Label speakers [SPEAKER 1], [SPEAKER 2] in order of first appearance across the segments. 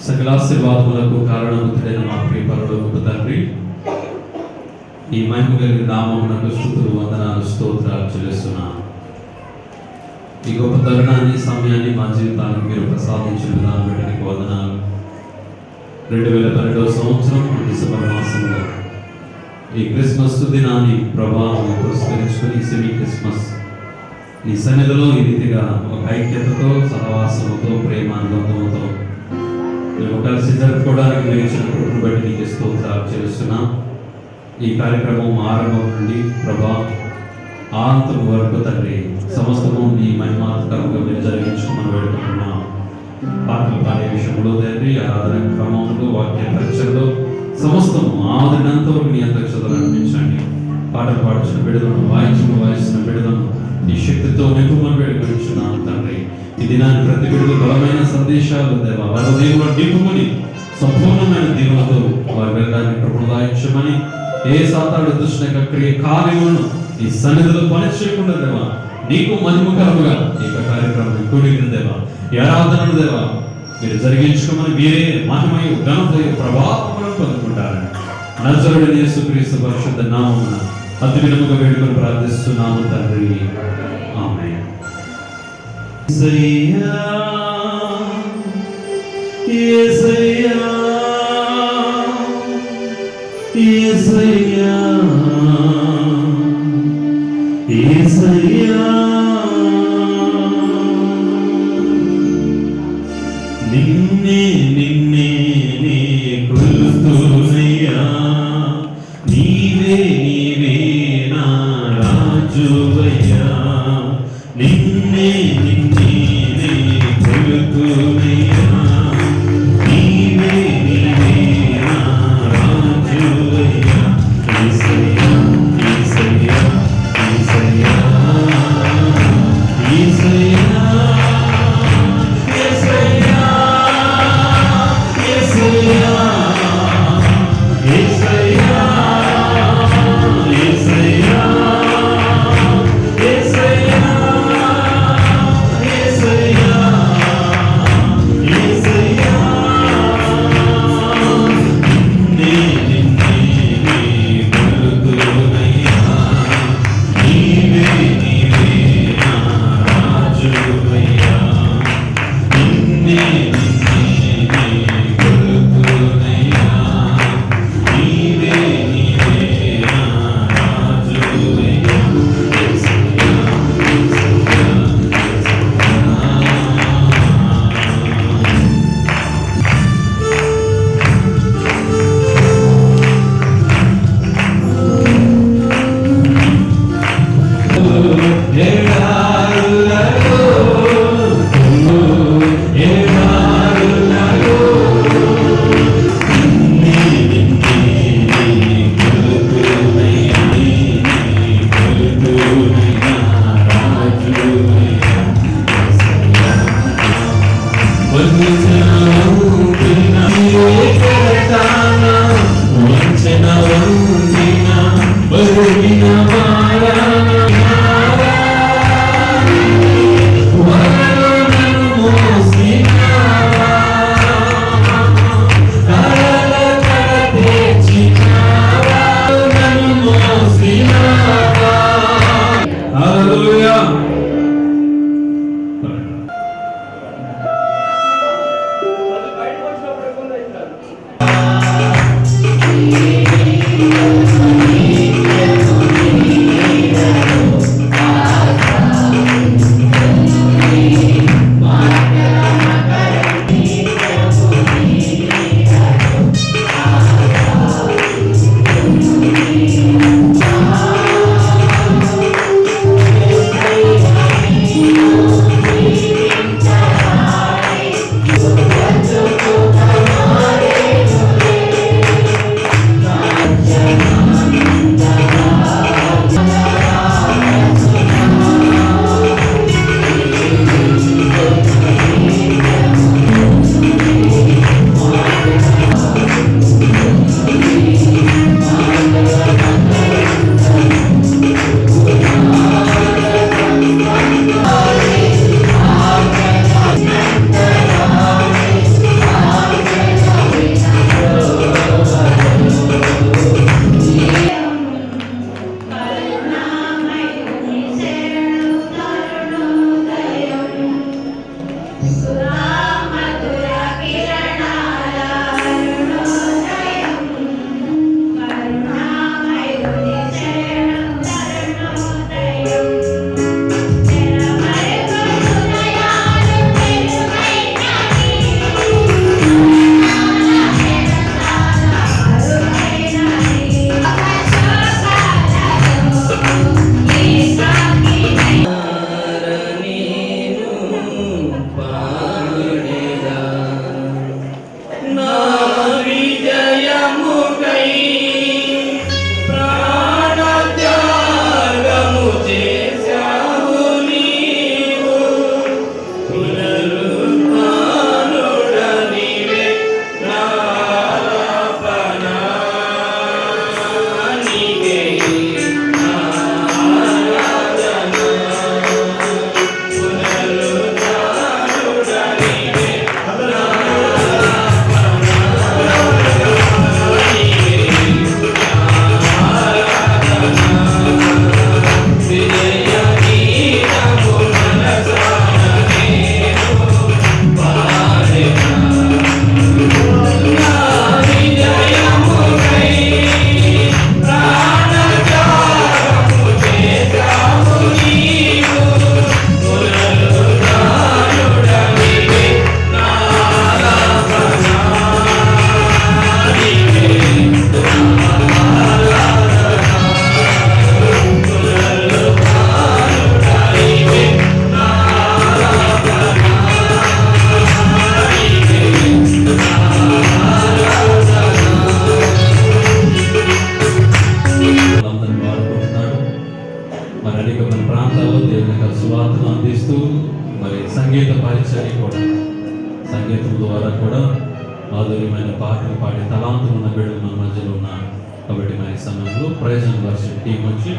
[SPEAKER 1] సకలాశీర్వాదములకు కారణభూతుడైన మా ప్రియ పరలోకపు తండ్రి, ఈ మహిమ కలిగిన నామమునకు స్తుతులు, వందనాలు, స్తోత్రాలు చెల్లిస్తున్నాను. ఈ గొప్ప తరుణాన్ని, సమయాన్ని మా జీవితానికి మీరు ప్రసాదించిన విధానం బట్టి నీకు వందనాలు. 2012వ సంవత్సరం డిసెంబర్ మాసంలో ఈ క్రిస్మస్ దినాన్ని ప్రభావం పురస్కరించుకుని సెమీ క్రిస్మస్ నీ సన్నిధిలో ఈ రీతిగా ఒక ఐక్యతతో, సహవాసముతో, ప్రేమానుబంధముతో మేము కలిసి జరుపుకోవడానికి వేసిన కృపను బట్టి నీకు స్తోత్రాలు చెల్లిస్తున్నాం. ఈ కార్యక్రమం ఆరంభం నుండి ప్రభా ఆంతం వరకు తండ్రి సమస్తము నీ మహిమాత్మకంగా మీరు జరిగించుకోమని వేడుకుంటున్నాం. పాటలు పాడే విషయంలో తండ్రి, ఆరాధన క్రమంలో, వాక్య పరిచయంలో సమస్తము ఆదరణంతో మీ అధ్యక్షతలు అనిపించండి. పాటలు పాడుచిన బిడ్డలను, వాయిస్తున్న బిడ్డలను ఈ శక్తితో నింపుమని వేడుకుంటున్నాను తండ్రి. ఈ దినాన్ని ప్రతి బిడ్డలు బలమైన సందేశాలు దేవా, వారి దేవుడు నింపుమని సంపూర్ణమైన దీవులతో వారి వెళ్ళడానికి కృపదాయించమని, ఏ సాతాడు దుష్ట క్రియ కార్యములను ఈ సన్నిధిలో పనిచేయకుండా దేవా నీకు మహిమకరముగా ఈ కార్యక్రమం కూడిన దేవా, ఈ ఆరాధనలు దేవా మీరు జరిగించుకోమని, మీరే మహిమయు ఘనతయు ప్రభావములను పొందుకుంటారని నజరుడైన యేసుక్రీస్తు పరిశుద్ధ నామమున అతి వినముగా వేడుకొని ప్రార్థిస్తున్నాము తండ్రి. ఆమేన్. యేసయ్యా యేసయ్యా యేసయ్యా యేసయ్యా నిన్నే నిన్నే నే కొలుతునయ్యా, నీవే నీవే నా రాజువయ్యా. నిన్నే నిన్నే నే కొలుతునయ్యా, నీవే నీవే నా రాజువయ్యా. యేసయ్యా యేసయ్యా యేసయ్యా యేసయ్యా ప్రాంతాల్లో దేవుని యొక్క సువార్తను అందిస్తూ మరి సంగీత పరిచయం కూడా సంగీతం ద్వారా కూడా మాధుర్యమైన పాటలు పాడే తలాంతులు ఉన్న బిడ్డలు మన మధ్యలో ఉన్నారు. కాబట్టి మరి సమయంలో ప్రైజ్ వర్షిప్ టీం వచ్చి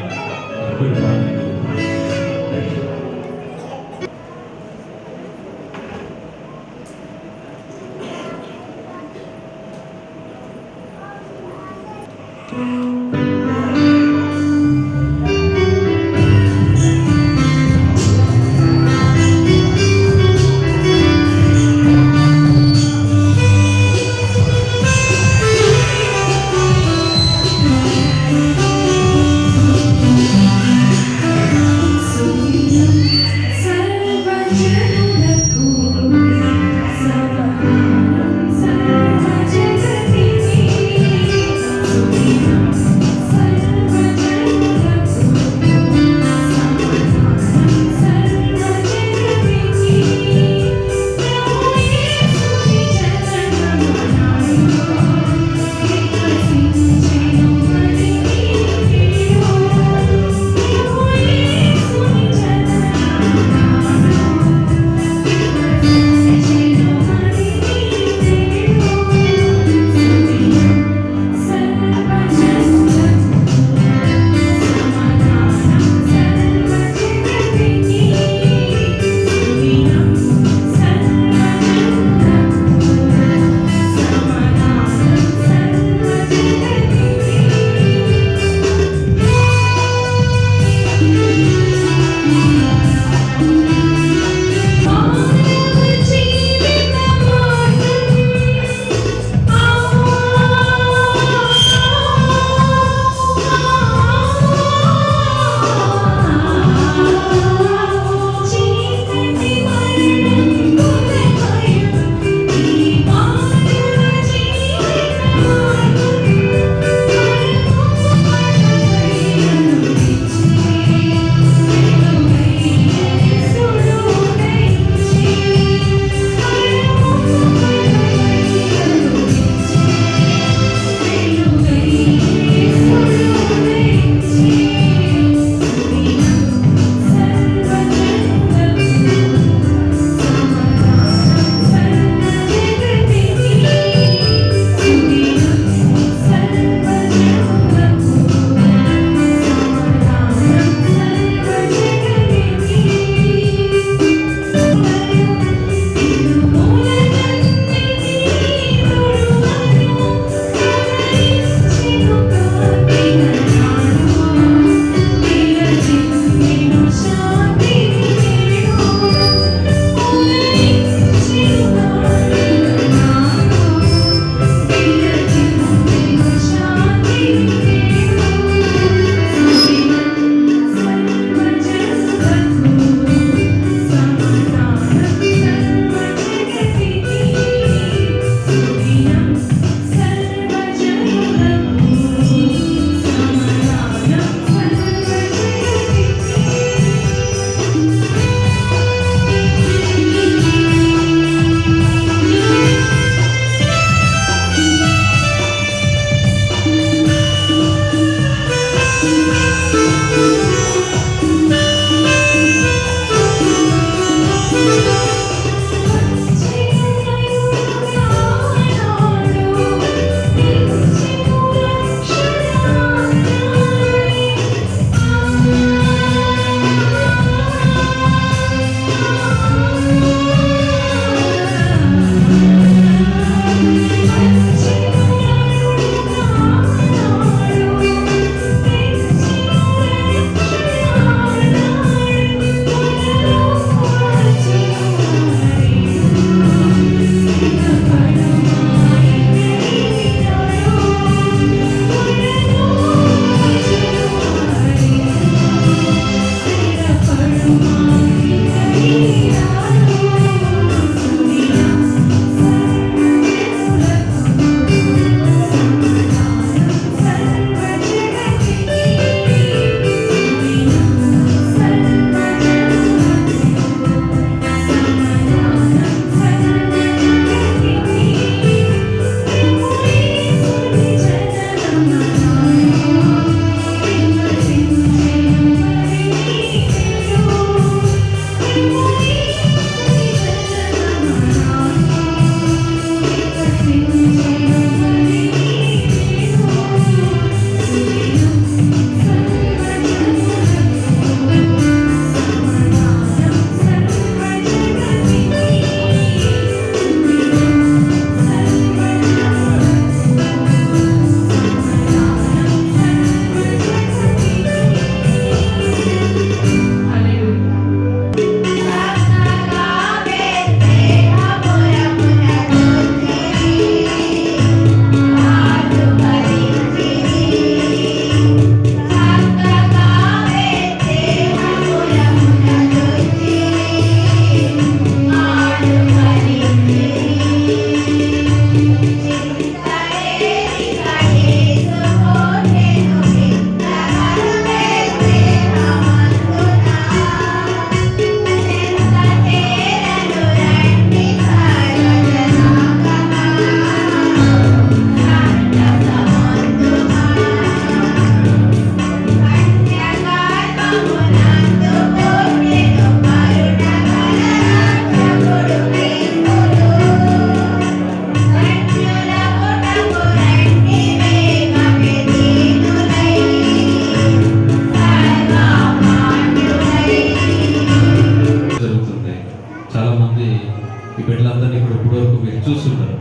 [SPEAKER 1] ఈ బిడ్డలందరినీ కూడా ఇప్పటివరకు మీరు చూస్తున్నారు,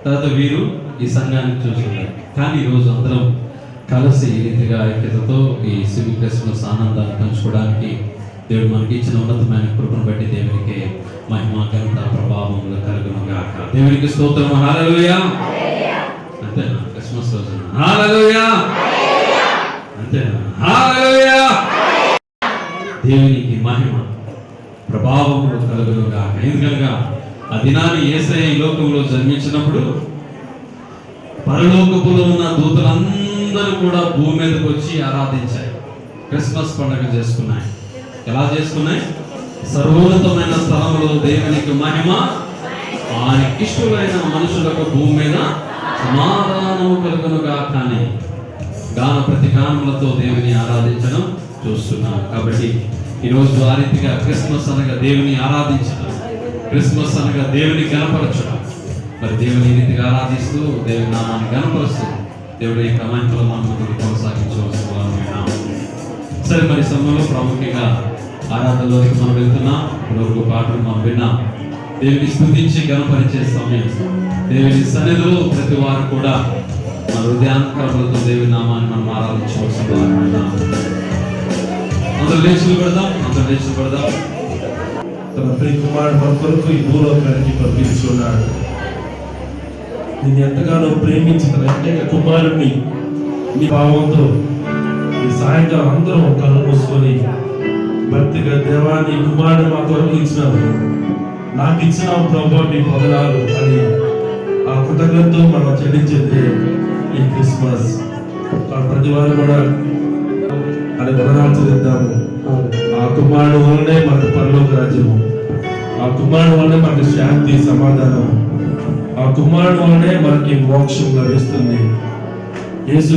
[SPEAKER 1] తర్వాత వీరు ఈ సంఘాన్ని చూస్తున్నారు. కానీ ఈరోజు అందరం కలిసి ఈ రీతిగా ఐక్యతతో ఈ సివిక్ క్రిస్మస్ ఆనందాన్ని పంచుకోవడానికి దేవుడు మనకి ఇచ్చిన ఉన్నతమైన కృపను బట్టి దేవునికి మహిమ ఘనత ప్రభావములు కలుగును గాక. దేవునికి స్తోత్రం. హల్లెలూయా. అంతేనా? క్రిస్మస్ రోజున హల్లెలూయా. అంతేనా? హల్లెలూయా. దేవునికి మహిమ ప్రభావములు కలుగును గాక. ఎందుకనగా ఆ దినాన్ని యేసయ్య ఈ లోకంలో జన్మించినప్పుడు పరలోకపులో ఉన్న దూతలందరూ కూడా భూమి మీదకి వచ్చి ఆరాధించాయి, క్రిస్మస్ పండుగ చేసుకున్నాయి. ఎలా చేసుకున్నాయి? సర్వోన్నతమైన స్థలంలో దేవునికి మహిమ, ఆయనకి ఇష్టమైన మనుషులకు భూమి మీద సమాధానము కలుగునుగా. కానీ గాన ప్రతిగానములతో దేవుని ఆరాధించడం చూస్తున్నాం. కాబట్టి ఈరోజు ఆ రీతిగా క్రిస్మస్ అనగా దేవుని ఆరాధించడం, క్రిస్మస్ అనగా దేవుని గణపరచడం. మరి దేవుని రీతిగా ఆరాధిస్తూ దేవుని నామాన్ని గణపరుస్తూ దేవుడి యొక్క మహిమలో మనం కొనసాగించవలసిన వారమైనా. సరే, మరి సమయంలో ప్రాముఖ్యంగా ఆరాధనలోకి మనం వెళ్తున్నాం. రోజు పాటలు మనం విన్నాం. దేవుని స్తుతించి గణపరిచే సమయం. దేవుని సన్నిధిలో ప్రతి వారు కూడా మన హృదయాంకరములతో దేవుని నామాన్ని మనం ఆరాధించవలసిన వారమైనా. అందరూ లేచి పెడదాం.
[SPEAKER 2] తన ప్రియ కుమారుడు మన కొరకు ఈ భూలోకానికి పంపించున్నాడు. నేను ఎంతగానో ప్రేమించి తన ఏకైక కుమారుడిని నీ భావంతో ఈ సాయంకాలం అందరం కళ్ళు మూసుకొని భక్తిగా దేవా నీ కుమారుడు మా కొరకు ఇచ్చినావు, నాకు ఇచ్చినావు ప్రభు, నీ పొగడాలు అని ఆ కృతజ్ఞతతో మనం చెల్లించేది ఈ క్రిస్మస్. ప్రతి వారు కూడా అది వదనాలు చెల్లిద్దాము. ఆ కుమారుడు వల్లనే మనకు పరలోక రాజ్యము, ఆ కుమారుడు వల్లనే మనకు శాంతి సమాధానము, ఆ కుమారుడు వల్లనే మనకి మోక్షం లభిస్తుంది. యేసు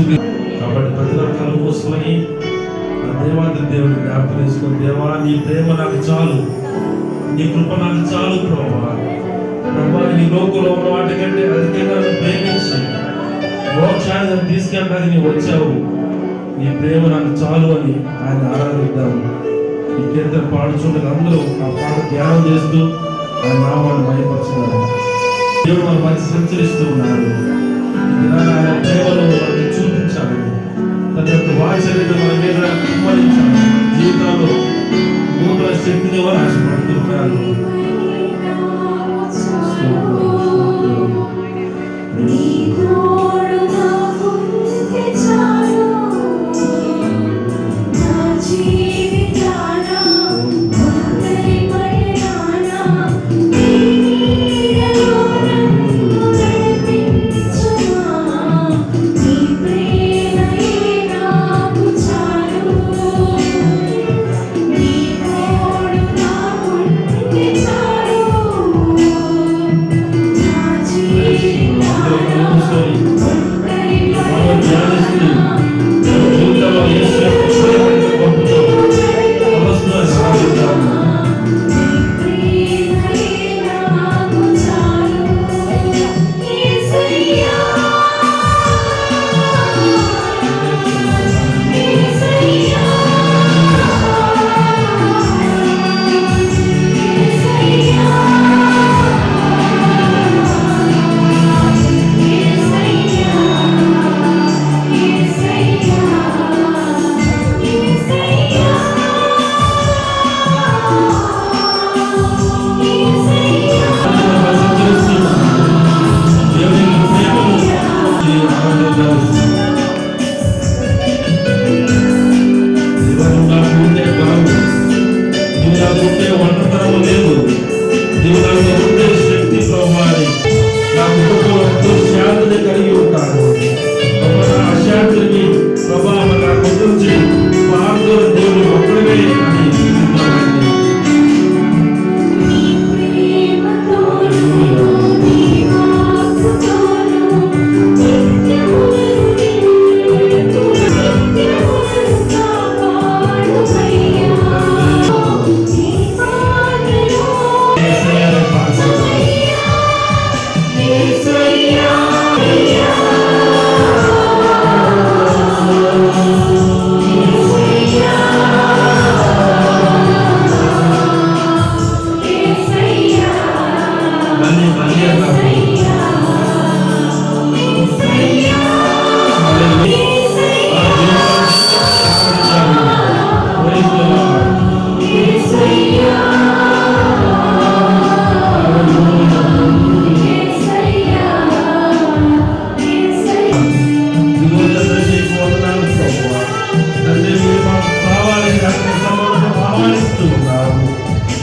[SPEAKER 2] కాబట్టి ప్రతి ఒక్కరు మూసుకొని ఆ దేవాది దేవుని జ్ఞాపకం చేసుకొని, దేవా నీ ప్రేమ నాకు చాలు, నీ కృప నాకు చాలు ప్రభా. నీ లోకంలో ఉన్న వాటికంటే అధికంగా ప్రేమించి మోక్షాన్ని తీసుకెళ్ళడానికి నీ వచ్చావు, నీ ప్రేమ నాకు చాలు అని ఆయన ఆరాధిద్దాము. ఈ కీర్తన పాడుచుంటే అందరూ ఆ పాట ధ్యానం చేస్తూ ఆయన నామాన్ని భయపరుచున్నారు. దేవుడు మన మధ్య సంచరిస్తూ ఉన్నాడు. ఆయన ప్రేమను మనకి చూపించాలి, తన యొక్క వాత్సల్యత మన మీద కుమ్మరించాలి. జీవితంలో నూతన శక్తిని వారు ఆశపడుతున్నారు.
[SPEAKER 3] It's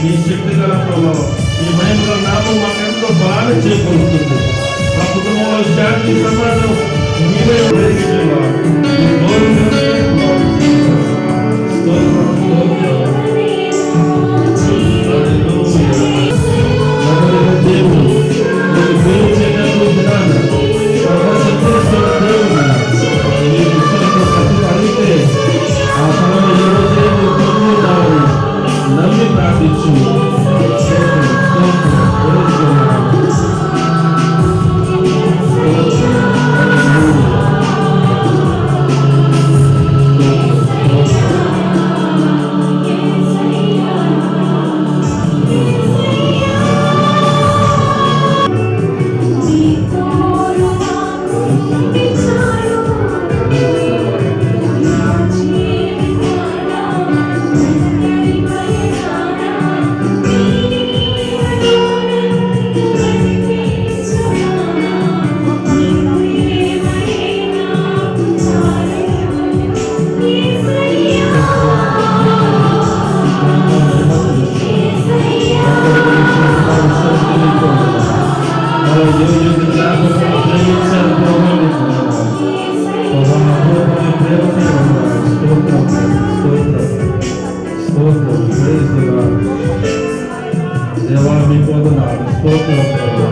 [SPEAKER 2] మీ శక్తి గల ప్రభావం, మీ మహిమల నామం మాకెంతో బాగా చేకూరుతుంది. మా కుటుంబంలో శాంతి సమాధానం మీరే ఉపయోగించేవారు. మీ గౌరవం దేవుడు పేరు చేయడానికి విధానం అడిగితే ఆ సమయంలో నమ్మి ప్రార్థించు. దేవా మీకు వందనాలు, స్తోత్రం దేవా.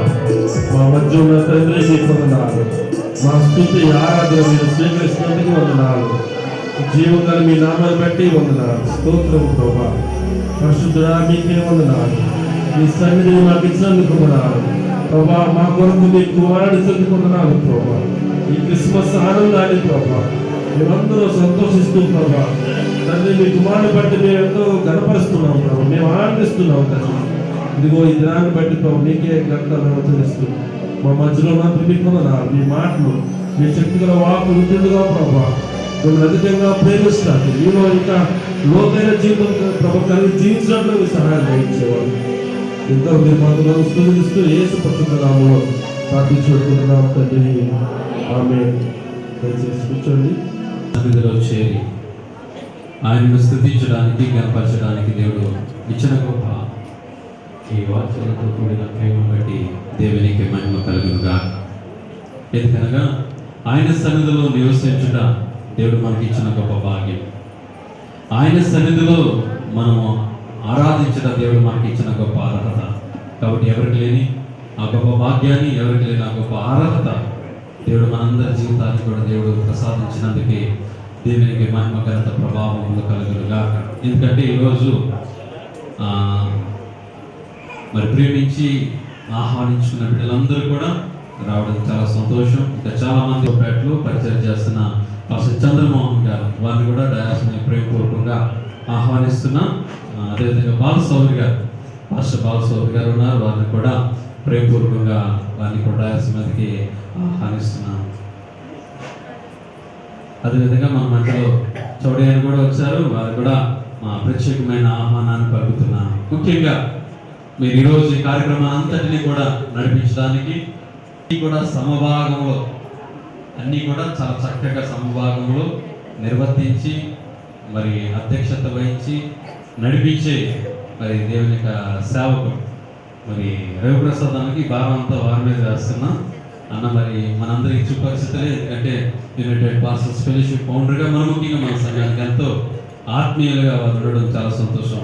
[SPEAKER 2] మా మధ్య ఉన్న తండ్రి మీకు వందనాలు. మా స్తుతి ఆరాధన మీరు స్వీకరిస్తున్నందుకు వందనాలు. జీవం గల మీ నామాన్ని బట్టి వందనాలు, స్తోత్రం ప్రభా. పరిశుద్ధుడా మీకే వందనాలు. మీ సన్నిధిని మాకు ఇచ్చినందుకు వందనాలు ప్రభా. మా కొరకు మీ కుమారుడికి వందనాలు ప్రభా. ఈ క్రిస్మస్ ఆనందాన్ని ప్రభా మేమందరూ సంతోషిస్తూ ప్రభా తండ్రి మీ కుమారుని బట్టి మేము ఎంతో గణపరుస్తున్నాం ప్రభా. మేము ఆనందిస్తున్నాం తండ్రి. ఇదిగో ఈ దినాన్ని బట్టి ప్రభు మీకే గంటలు తెలుస్తూ మా మధ్యలో మాత్రం మీకు వందనాలు. మీ మాటలు మీ శక్తి గల వాకు వింటుండగా ప్రభా మిమ్మల్ని అధికంగా ప్రేమిస్తాను. మీలో ఇంకా లోతైన జీవితం ప్రభు కలిగి జీవించడంలో సహాయం చేయించేవాడు. ఎంతో మీరు మాత్రం స్తుతిస్తూ యేసు పరిశుద్ధ నామములో ప్రార్థించుకుంటున్నాం తండ్రి, ఆమేన్. దయచేసి కూర్చోండి.
[SPEAKER 1] సన్నిధిలో చేరి ఆయనను స్తుతించడానికి గణపరచడానికి దేవుడు ఇచ్చిన గొప్ప ఈ వాక్యాలతో కూడిన ప్రేమ బట్టి దేవునికి మహిమ కలుగునుగా. ఎందుకనగా ఆయన సన్నిధిలో నివసించుట దేవుడు మనకి ఇచ్చిన గొప్ప భాగ్యం. ఆయన సన్నిధిలో మనము ఆరాధించడం దేవుడు మనకి ఇచ్చిన గొప్ప అర్హత. కాబట్టి ఎవరికి లేని ఆ గొప్ప భాగ్యాన్ని, ఎవరికి లేని ఆ గొప్ప అర్హత దేవుడు మనందరి జీవితాన్ని కూడా దేవుడు ప్రసాదించినందుకే దేవునికి మహిమ ఘనత ప్రభావం కలుగునుగా. ఎందుకంటే ఈరోజు మరి ప్రేమించి ఆహ్వానించుకున్న బిడ్డలందరూ కూడా రావడం చాలా సంతోషం. ఇంకా చాలా మంది పేటలో పరిచయం చేస్తున్న పాస్టర్ చంద్రమోహన్ గారు, వారిని కూడా డయాస్ని ప్రేమపూర్వకంగా ఆహ్వానిస్తున్నాం. అదేవిధంగా బాలసౌరి గారు, పాస్టర్ బాలసౌరి గారు ఉన్నారు, వారిని కూడా ప్రేమపూర్వకంగా వారిని కూడా డయాస్ మీదకి ఆహ్వానిస్తున్నాం. అదేవిధంగా మన మధ్యలో చౌడి గారు కూడా వచ్చారు, వారు కూడా మా ప్రత్యేకమైన ఆహ్వానాన్ని పలుకుతున్నాం. ముఖ్యంగా మీరు ఈరోజు ఈ కార్యక్రమాన్ని అంతటినీ కూడా నడిపించడానికి కూడా సమభాగంలో అన్నీ కూడా చాలా చక్కగా సమభాగంలో నిర్వర్తించి మరి అధ్యక్షత వహించి నడిపించే మరి దేవుని యొక్క సేవకుడు మరి రవిప్రసాదానికి భారం అంతా వారి మీద వేస్తున్నాం అన్న. మరి మనందరికి ఇచ్చు పరిస్థితులే, ఎందుకంటే యునైటెడ్ పాస్టర్స్ ఫెలోషిప్ ఫౌండర్గా మన ముఖ్యంగా మన సంఘానికి ఎంతో ఆత్మీయులుగా వారు ఉండడం చాలా సంతోషం.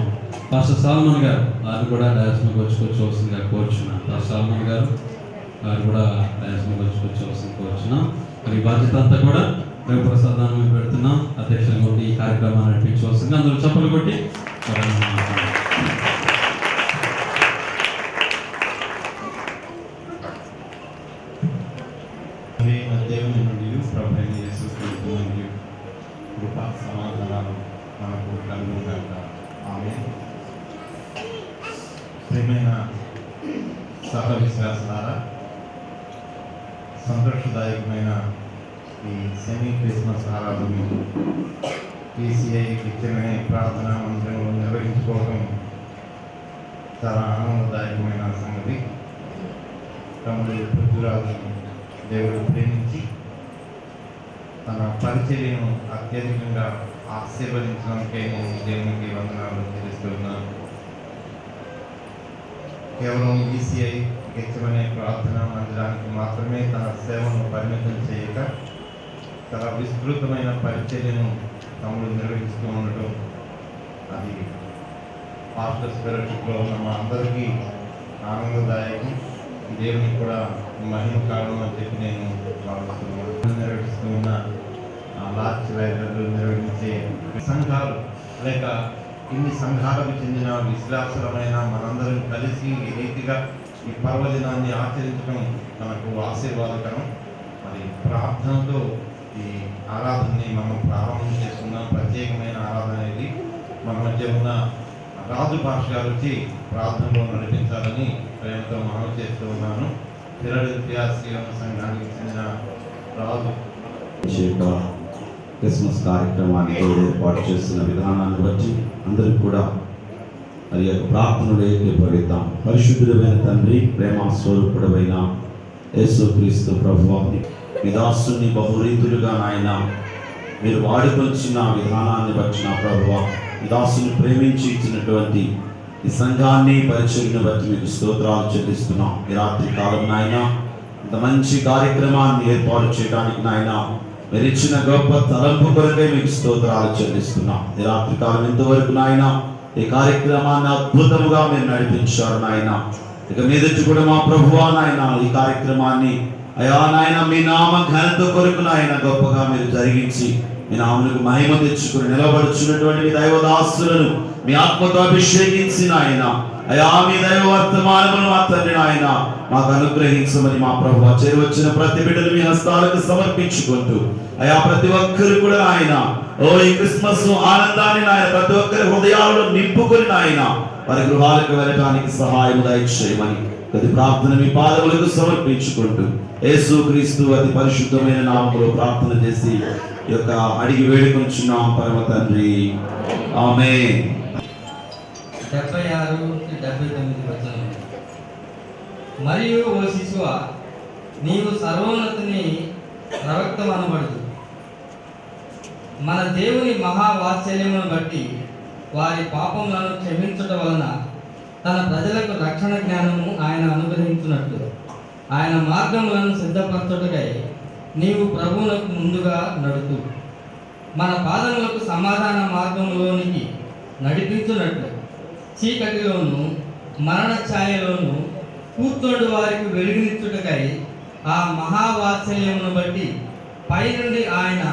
[SPEAKER 1] పాస్టర్ సాల్మన్ గారు వారు కూడా డయాస్మకి వచ్చుకోవలసిందిగా కోరుచున్నాం. పాస్టర్ సాల్మన్ గారు వారు కూడా డయాస్మకి వచ్చుకోవలసింది కోరుచున్నాం. మరి బాధ్యత అంతా కూడా రవిప్రసాదాన్ని పెడుతున్నాం. అధ్యక్షులు కొట్టి ఈ కార్యక్రమాన్ని నడిపించవలసింది అందరూ చప్పలు కొట్టి
[SPEAKER 3] దేవుని నుండి ప్రభువైన యేసు క్రీస్తు నుండి కృపా సమాధానాలు మనకు కలుగుగాక. ఆమేన్. ప్రియమైన సహ విశ్వాసారా, సంతోషదాయకమైన ఈ సెమీ క్రిస్మస్ ఆరాధన PCI కిచెన్ ప్రార్థనా మందిరంలో నిర్వహించుకోవడం చాలా ఆనందదాయకమైన సంగతి. తమ్ముడు పృథ్వీరాజు దేవుడు ప్రేమించి తన పరిచర్యను అత్యధికంగా ఆశీర్వదించడానికే నేను దేవునికి వందనాలు చెల్లిస్తున్నాను. కేవలం ఈసీఐ గెచ్చమనే ప్రార్థన మందిరానికి మాత్రమే తన సేవను పరిమితం చేయక చాలా విస్తృతమైన పరిచర్యను తమ్ముడు నిర్వహిస్తూ ఉండటం అది పాస్టర్స్ ఫెలోషిప్లో ఉన్న మా అందరికీ ఆనందదాయకం, దేవునికి కూడా మహిమ కారణం అని చెప్పి నేను భావిస్తున్నాను. నిర్వహిస్తూ ఉన్న లార్జ్ లైబ్రరీలు నిర్వహించే సంఘాలు లేక ఇన్ని సంఘాలకు చెందిన విశ్వాసమైన మనందరం కలిసి ఈ రీతిగా ఈ పర్వదినాన్ని ఆచరించడం మనకు ఆశీర్వాదకరం. మరి ప్రార్థనతో ఈ ఆరాధనని మనం ప్రారంభం చేసుకున్నాం. ప్రత్యేకమైన ఆరాధన ఇది. మన మధ్య ఉన్న రాజు భాష గారు వచ్చి ప్రార్థనలో నడిపించాలని ప్రేమతో మనవి చేస్తూ ఉన్నాను. ఫిలడెల్ఫియా శ్రీరామ సంఘానికి చెందిన రాజు
[SPEAKER 4] క్రిస్మస్ కార్యక్రమాన్ని ఏర్పాటు చేస్తున్న విధానాన్ని బట్టి అందరికి కూడా మరి యొక్క ప్రార్థనలు ఏకీభవిద్దాం. పరిశుద్ధుడైన తండ్రి, ప్రేమ స్వరూపుడైన యేసుక్రీస్తు ప్రభువా, మీ దాసుని బహురీతులుగా నాయన మీరు వాడుకొచ్చిన విధానాన్ని బట్టి నా ప్రభువా, మీ దాసుని ప్రేమించి ఇచ్చినటువంటి ఈ సంఘాన్ని పరిచర్యను బట్టి మీకు స్తోత్రాలు చెల్లిస్తున్నాం. ఈ రాత్రి కాలం నాయన ఇంత మంచి కార్యక్రమాన్ని ఏర్పాటు చేయడానికి నాయన మీరు ఇచ్చిన గొప్ప తలంపు కొరకే మీకు స్తోత్రాలు చెల్లిస్తున్నాం. ఈ రాత్రి కాలం ఇంతవరకు నాయన ఈ కార్యక్రమాన్ని అద్భుతముగా మీరు నడిపించారు నాయన. ఇక మీదటి కూడా మా ప్రభువా నాయన ఈ కార్యక్రమాన్ని అయా నాయన మీ నామ ఘనత కొరకు నాయన గొప్పగా మీరు జరిగించి మీ నామకు మహిమ తెచ్చుకుని నిలబడుచున్నటువంటి మీ దైవదాసులను మీ ఆత్మతో అభిషేకించి నాయన అయా మీ దైవ వర్తమానమును మా తండ్రి నాయన మాకు అనుగ్రహించమని మా ప్రభువా చేరవచ్చిన ప్రతి బిడ్డలు మీ హస్తాలకు సమర్పించుకుంటూ అయా ప్రతి ఒక్కరు కూడా ఆయన ఈ క్రిస్మస్ ఆనందాన్ని నాయన ప్రతి ఒక్కరి హృదయాలను నింపుకొని నాయన వారి గృహాలకు వెళ్ళడానికి సహాయం దయచేయమని ప్రతి ప్రార్థన మీ పాదములకు సమర్పించుకుంటూ యేసుక్రీస్తు అతి పరిశుద్ధమైన నామములో ప్రార్థన చేసి ఈ యొక్క అడిగి వేడుకొంచున్నాం పరమ తండ్రి, ఆమేన్.
[SPEAKER 5] 76-79 వచనం. మరియు ఓ శిశువ, నీవు సర్వోన్నతుని ప్రవక్త అనబడదు. మన దేవుని మహావాత్సల్యమును బట్టి వారి పాపములను క్షమించుట వలన తన ప్రజలకు రక్షణ జ్ఞానము ఆయన అనుగ్రహించున్నట్లు ఆయన మార్గములను సిద్ధపరచుటకై నీవు ప్రభువునకు ముందుగా నడుతూ మన పాదములకు సమాధాన మార్గంలోనికి నడిపించున్నట్లు చీకటిలోను మరణ ఛాయలోను కూర్చోడు వారికి వెలుగునిచ్చుటకై ఆ మహావాత్సల్యమును బట్టి పైనుండి ఆయన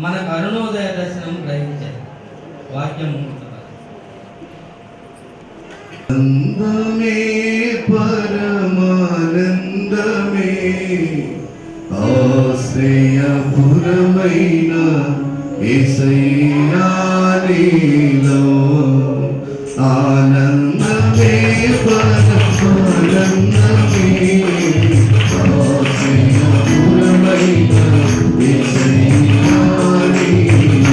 [SPEAKER 5] మనకు అరుణోదయ దర్శనం గ్రహించారు. వాక్యము
[SPEAKER 6] ఆనందమే పరమానందమే ఆశ్రయపురమైన యేసయ్యా నీలో ఆనందమే పరమానందమే ఆశ్రయపురమైన యేసయ్యా నీలో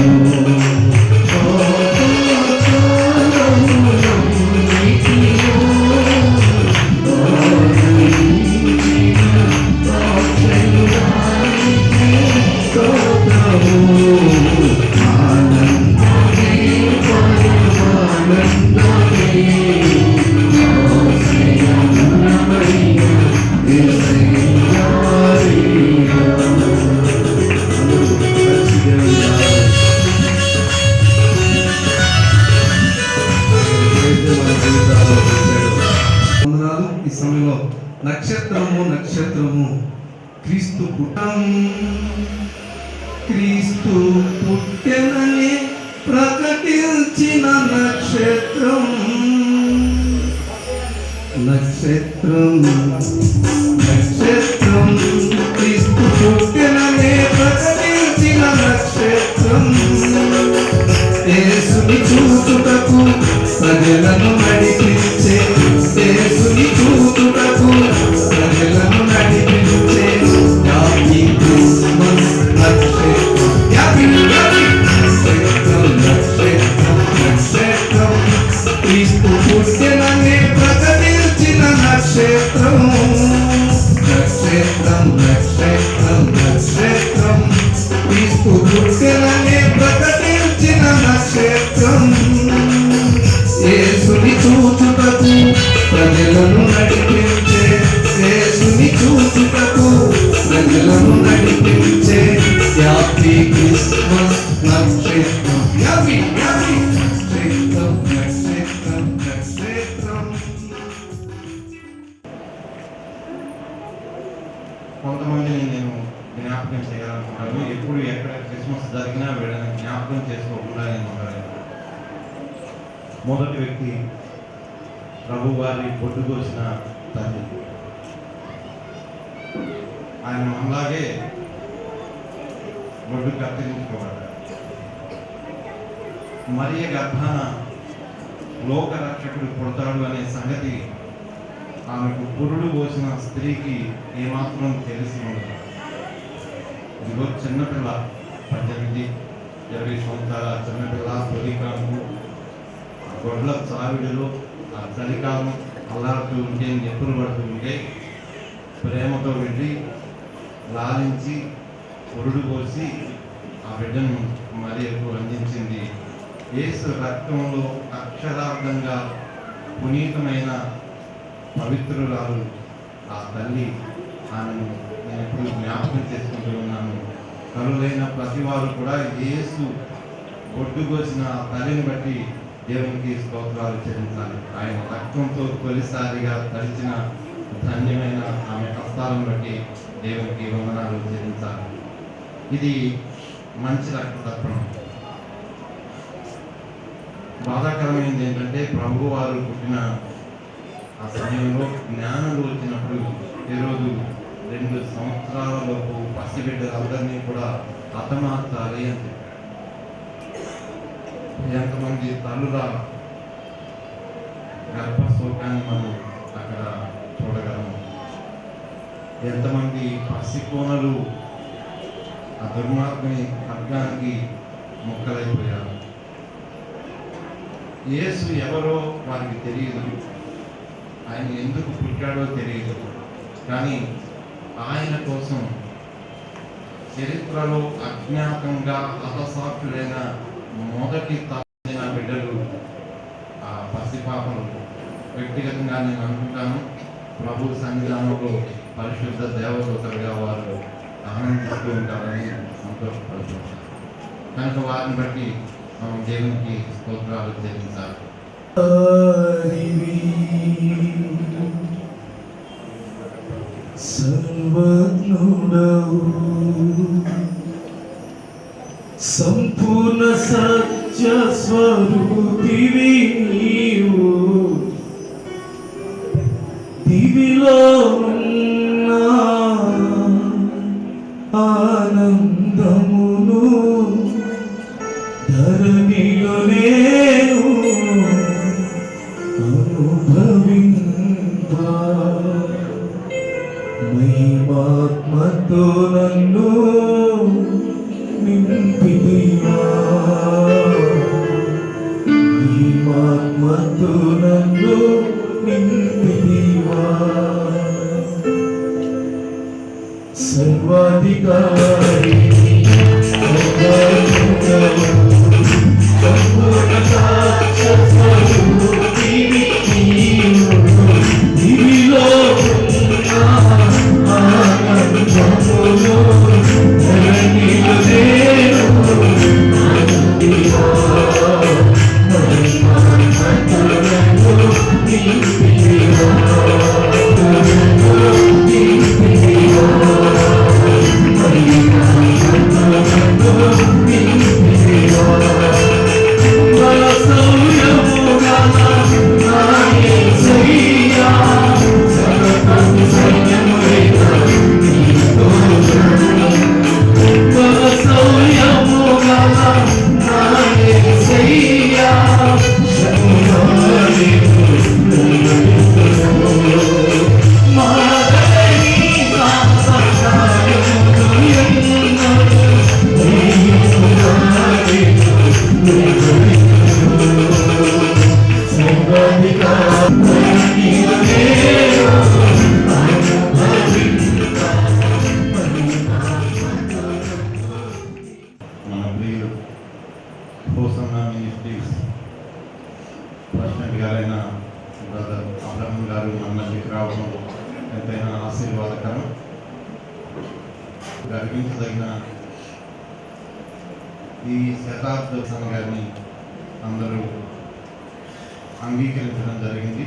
[SPEAKER 7] ఈ సమయంలో నక్షత్రము నక్షత్రము క్రీస్తు క్రీస్తు పుట్టెనని ప్రకటించిన నక్షత్రం నక్షత్రం నక్షత్రం క్రీస్తు పుట్టెనని ప్రకటించిన నక్షత్రం యేసుని చూచుటకు ప్రజలను నడిపించే యేసుని చూచుటకు ప్రజలను నడిపించే హ్యాపీ క్రిస్మస్ నక్షత్రం హ్యాపీ నక్షత్రం నక్షత్రం నక్షత్రం క్రీస్తు పుట్టెనని ప్రకటించిన నక్షత్రం నక్షత్రం నక్షత్రం నక్షత్రం క్రీస్తు పుట్టెనని ప్రకటించిన నక్షత్రం యేసుని చూచుటకు ప్రజలను నడిపించే యేసుని చూచుటకు ప్రజలను నడిపించే హ్యాపీ క్రిస్మస్ నక్షత్రం హ్యాపీ హ్యాపీ నక్షత్రం నక్షత్రం నక్షత్రం.
[SPEAKER 3] కొంతమందిని నేను జ్ఞాపకం చేయాలనుకుంటాను. ఎప్పుడు ఎక్కడ క్రిస్మస్ జరిగినా వీళ్ళని జ్ఞాపకం చేసుకోకుండా నేను ఉండలేను. మొదటి వ్యక్తి ప్రభు వారి పొట్టు కోసిన తల్లి. ఆయన మనలాగే బొడ్డు కత్తిరించుకోవాలి. మరియ గర్భాన లోకరక్షకుడు పుడతాడు అనే సంగతి ఆమెకు పురుడు పోసిన స్త్రీకి ఏమాత్రం తెలిసి ఉండదు. ఇదిగో చిన్నపిల్ల, 18-20 సంవత్సరాల చిన్నపిల్ల, తొలికాము గొడ్ల చావిడిలో ఆ చలికాలం అల్లాడుతూ ఉంటే, నెప్పులు పడుతూ ఉంటే ప్రేమతో వెళ్ళి లాలించి పురుడు పోసి ఆ బిడ్డను మరియకు అందించింది. యేసు రక్తంలో అక్షరార్థంగా పునీతమైన పవిత్రురాలు ఆ తల్లి. ఆమెను నేను ఎప్పుడు జ్ఞాపకం చేసుకుంటూ ఉన్నాను. కరులైన ప్రతి వారు కూడా యేసు ఒడ్డు కోసిన ఆ తల్లిని బట్టి దేవునికి స్తోత్రాలు చెల్లించాలి. ఆయన రక్తంతో తొలిసారిగా తడిచిన ధన్యమైన ఆమె హస్తాలను బట్టి దేవునికి వందనాలు చెల్లించాలి. ఇది మంచి రక్తతర్పణం. బాధాకరమైనది ఏంటంటే ప్రభు వారు పుట్టిన ఆ సమయంలో జ్ఞానులు వచ్చినప్పుడు ఈరోజు 2 సంవత్సరాల లోపు పసిబిడ్డలందరినీ కూడా హతమార్చాలి అని చెప్పారు. ఎంతమంది తల్లుల గర్భశోకాన్ని మనం అక్కడ చూడగలము. ఎంతమంది పసికోనలు ఆ దుర్మార్గుని ఖడ్గానికి ముక్కలైపోయారు. యేసు ఎవరో వారికి తెలియదు, ఆయన ఎందుకు పుట్టాడో తెలియదు. కానీ ఆయన కోసం చరిత్రలో అజ్ఞాతంగా హతసాక్షులైన మొదటి తల్లిన బిడ్డలు ఆ పసిపాపలు. వ్యక్తిగతంగా నేను అనుకుంటాను, ప్రభు సన్నిధానంలో పరిశుద్ధ దేవదూతలుగా వారు ఆనందిస్తూ ఉంటారని సంతోషపడుతుంటారు. కనుక వారిని బట్టి మనం దేవునికి స్తోత్రాలు చెల్లించాలి.
[SPEAKER 6] సర్వజ్ఞుడవు సంపూర్ణ సత్య స్వరూపివి నీవు, దివిలో ఉన్న ఆనందమును ధరణిలో నేను అనుభవింప, మహిమాత్మతో నన్ను నింపితివా, మహిమాత్మతో నన్ను నింపితివా. సర్వాధికారి సంపూర్ణ సాక్ష స్వరూపివి నీవు, దివిలో ఆనందమును ధరణిలో నేను అనుభవింప, మహిమాత్మతో నింపితివా, నింపితివా, మహిమాత్మతో నింపితివా.
[SPEAKER 3] మన ప్రియులు హోసన్నా మినిస్ట్రీస్ ప్రెసిడెంట్ గారైన బ్రదర్ అబ్రహం గారు మన మధ్యకి రావడం ఎంతైనా ఆశీర్వాదకరం. గర్వించదగిన ఈ శతాబ్ద సంఘాన్ని అందరూ అంగీకరించడం జరిగింది.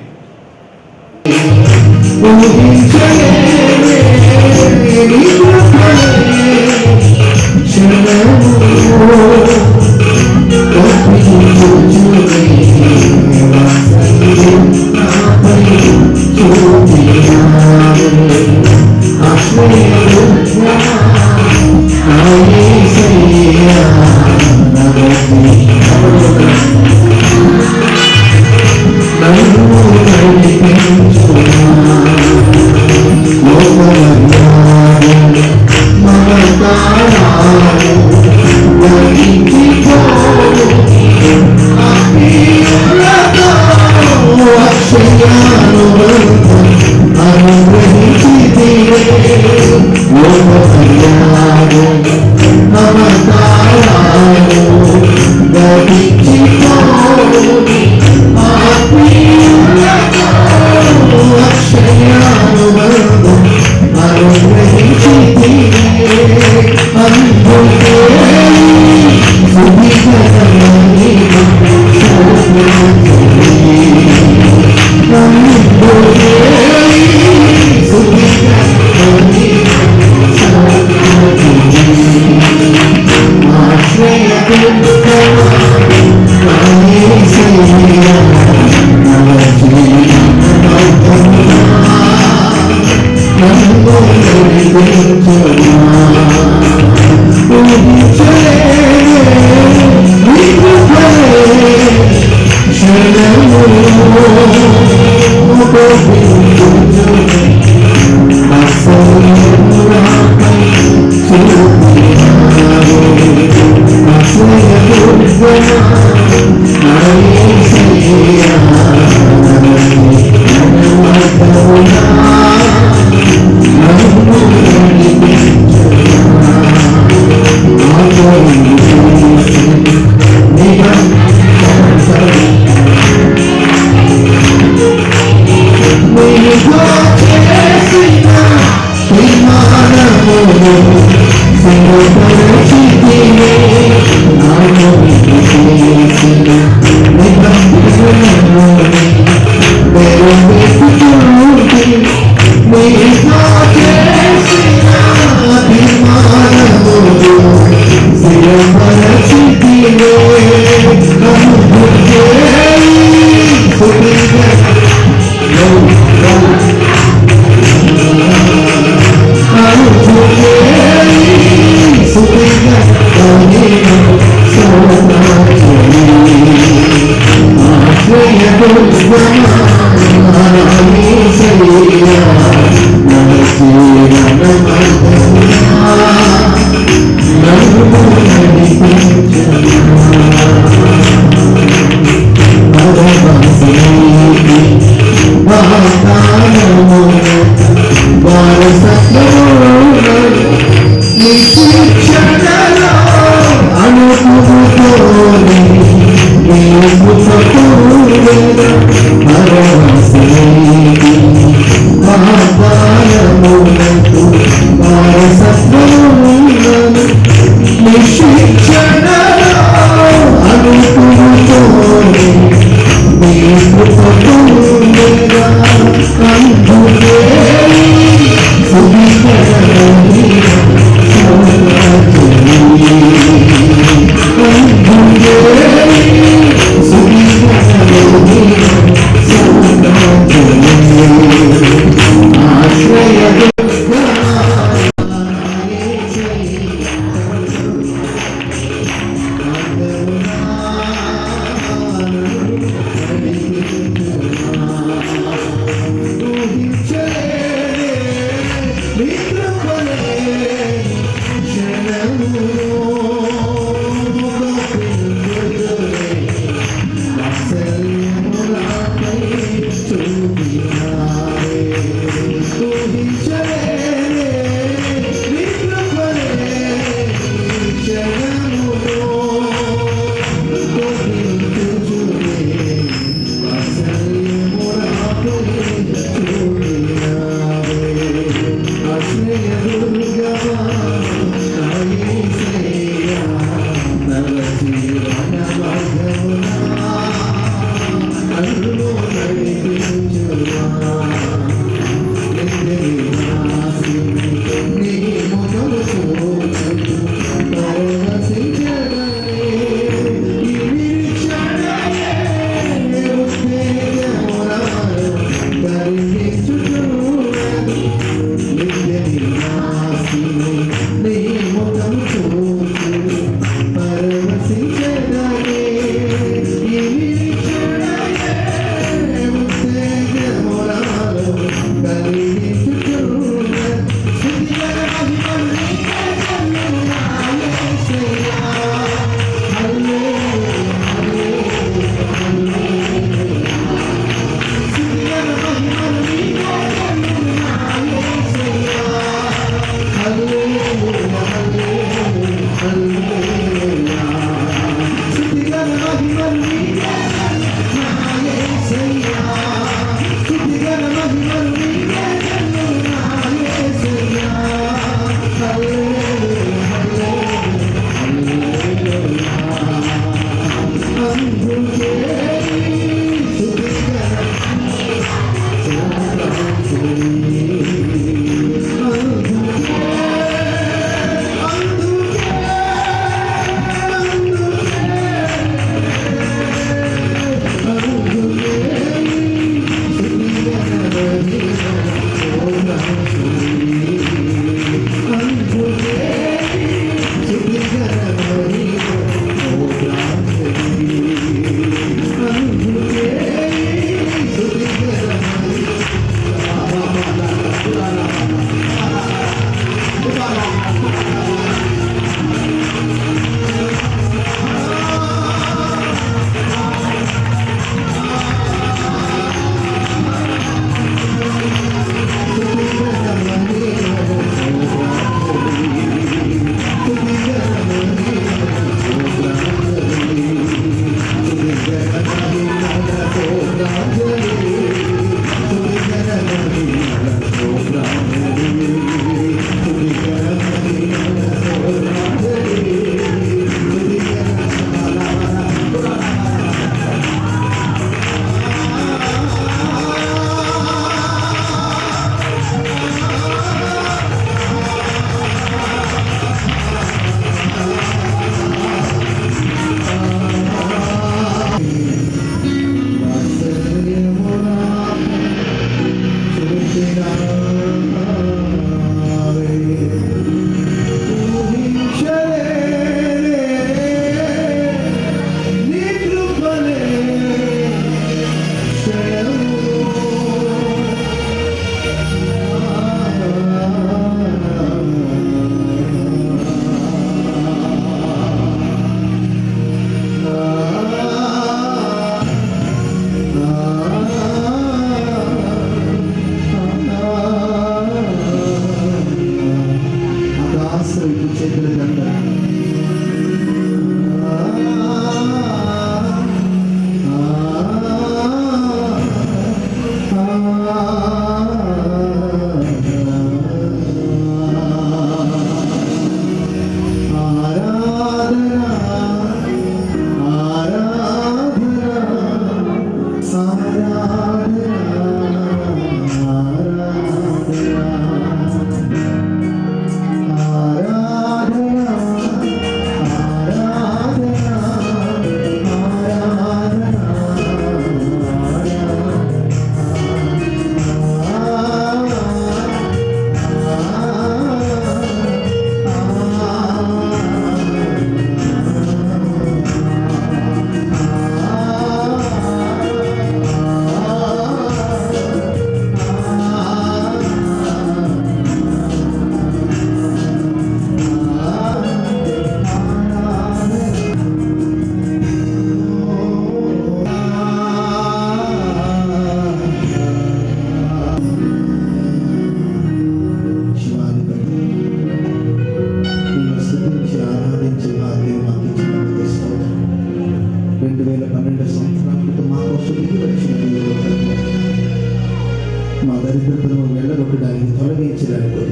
[SPEAKER 8] కొట్టడానికి తొలగించడానికి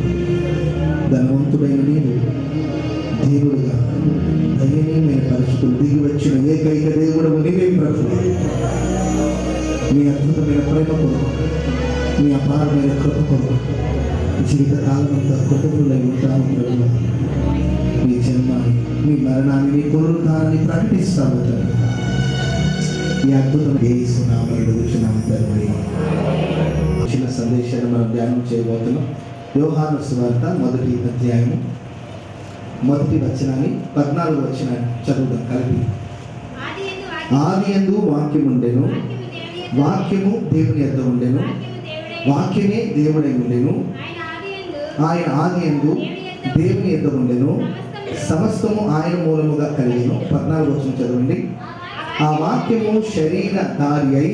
[SPEAKER 8] ధనవంతుడైన నేను దేవుడుగా దయనీయమైన పరిస్థితులు దిగి వచ్చిన ఏకైక దేవుడు నీవే ప్రభు. మీ అద్భుతమైన ప్రేమ కొరకు, మీ అపారమైన కృప కొరకు జీవితకాలం అంతా కుటుంబంలో ఉంటాము ప్రభు. మీ జన్మాన్ని, మీ మరణాన్ని, మీ పునరుద్ధారాన్ని ప్రకటిస్తాము తండ్రి. ఈ అద్భుతం ఏసునామములో అడుగుచున్నాము తండ్రి. చిన్న సందేశాన్ని మనం ధ్యానం చేయబోతున్నాం. యోహాను సువార్త 1వ అధ్యాయము 1వ వచనాన్ని 14వ వచనాన్ని చదువుదాం కలిపి. ఆదియందు వాక్యం ఉండెను, వాక్యము దేవుని యొద్ద ఉండెను, వాక్యమే దేవుడై ఉండెను, ఆయన ఆదియందు దేవుని యొద్ద ఉండెను, సమస్తము ఆయన మూలముగా కలిగెను. 14వ వచనం చదవండి. ఆ వాక్యము శరీరధారి అయి